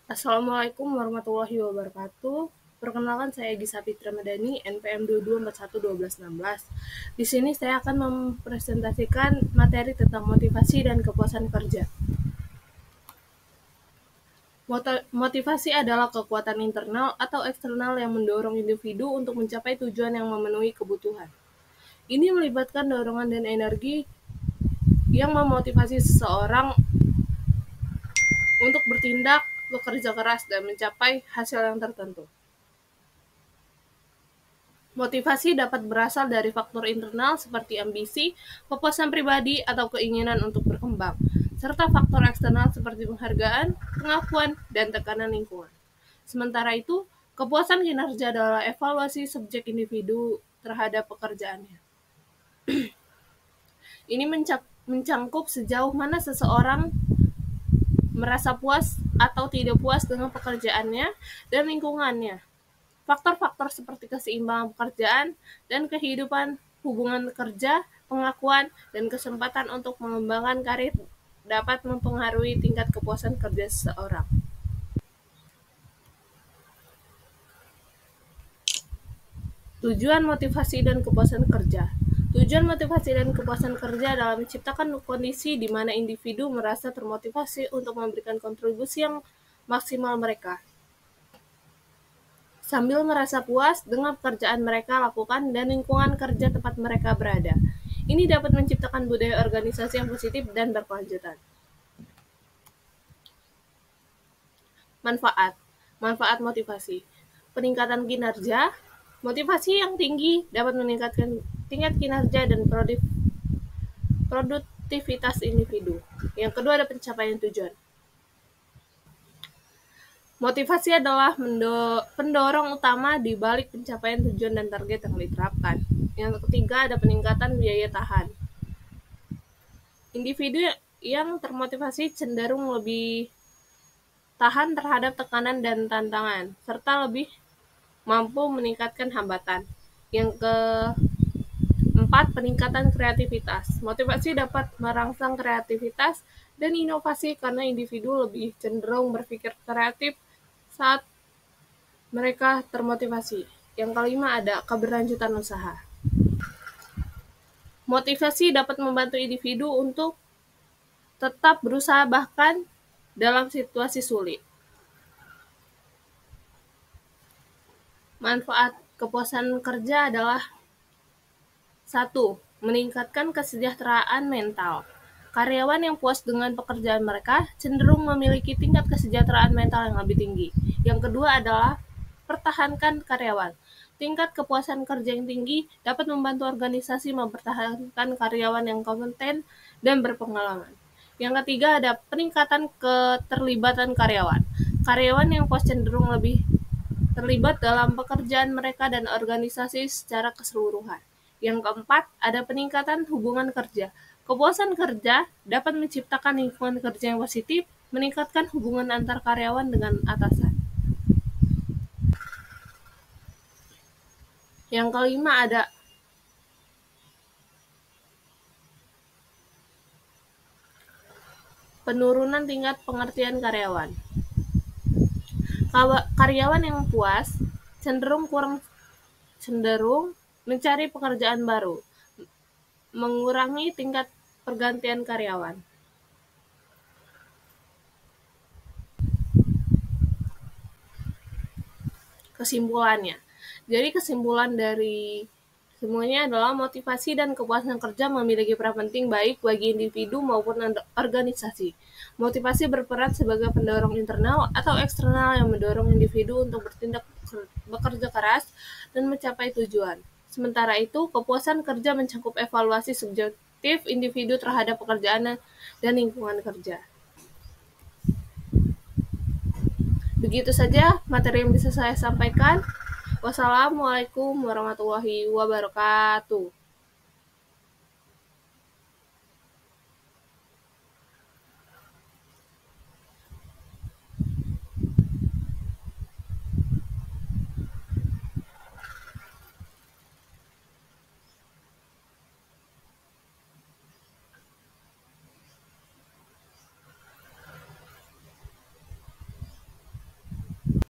Assalamualaikum warahmatullahi wabarakatuh. Perkenalkan saya Egy Sapitra Madani, NPM 22411216. Di sini saya akan mempresentasikan materi tentang motivasi dan kepuasan kerja. Motivasi adalah kekuatan internal atau eksternal yang mendorong individu untuk mencapai tujuan yang memenuhi kebutuhan. Ini melibatkan dorongan dan energi yang memotivasi seseorang untuk bertindak, bekerja keras, dan mencapai hasil yang tertentu. Motivasi dapat berasal dari faktor internal seperti ambisi, kepuasan pribadi, atau keinginan untuk berkembang, serta faktor eksternal seperti penghargaan, pengakuan, dan tekanan lingkungan. Sementara itu, kepuasan kinerja adalah evaluasi subjek individu terhadap pekerjaannya. Ini mencangkup sejauh mana seseorang merasa puas atau tidak puas dengan pekerjaannya dan lingkungannya. Faktor-faktor seperti keseimbangan pekerjaan dan kehidupan, hubungan kerja, pengakuan, dan kesempatan untuk mengembangkan karir dapat mempengaruhi tingkat kepuasan kerja seseorang. Tujuan motivasi dan kepuasan kerja. Tujuan motivasi dan kepuasan kerja adalah menciptakan kondisi di mana individu merasa termotivasi untuk memberikan kontribusi yang maksimal mereka, sambil merasa puas dengan pekerjaan mereka lakukan dan lingkungan kerja tempat mereka berada. Ini dapat menciptakan budaya organisasi yang positif dan berkelanjutan. Manfaat motivasi. Peningkatan kinerja. Motivasi yang tinggi dapat meningkatkan tingkat kinerja dan produktivitas individu. Yang kedua ada pencapaian tujuan. Motivasi adalah pendorong utama di balik pencapaian tujuan dan target yang diterapkan. Yang ketiga ada peningkatan biaya tahan. Individu yang termotivasi cenderung lebih tahan terhadap tekanan dan tantangan, serta lebih mampu meningkatkan hambatan. Yang keempat, peningkatan kreativitas. Motivasi dapat merangsang kreativitas dan inovasi karena individu lebih cenderung berpikir kreatif saat mereka termotivasi. Yang kelima ada keberlanjutan usaha. Motivasi dapat membantu individu untuk tetap berusaha bahkan dalam situasi sulit. Manfaat kepuasan kerja adalah 1. Meningkatkan kesejahteraan mental. Karyawan yang puas dengan pekerjaan mereka cenderung memiliki tingkat kesejahteraan mental yang lebih tinggi. Yang kedua adalah pertahankan karyawan. Tingkat kepuasan kerja yang tinggi dapat membantu organisasi mempertahankan karyawan yang kompeten dan berpengalaman. Yang ketiga ada peningkatan keterlibatan karyawan. Karyawan yang puas cenderung lebih terlibat dalam pekerjaan mereka dan organisasi secara keseluruhan. Yang keempat, ada peningkatan hubungan kerja. Kepuasan kerja dapat menciptakan lingkungan kerja yang positif, meningkatkan hubungan antar karyawan dengan atasan. Yang kelima ada penurunan tingkat pengertian karyawan. Karyawan yang puas cenderung mencari pekerjaan baru, mengurangi tingkat pergantian karyawan. Kesimpulannya. Jadi kesimpulan dari semuanya adalah motivasi dan kepuasan kerja memiliki peran penting baik bagi individu maupun organisasi. Motivasi berperan sebagai pendorong internal atau eksternal yang mendorong individu untuk bekerja keras dan mencapai tujuan. Sementara itu, kepuasan kerja mencakup evaluasi subjektif individu terhadap pekerjaan dan lingkungan kerja. Begitu saja materi yang bisa saya sampaikan. Wassalamualaikum warahmatullahi wabarakatuh.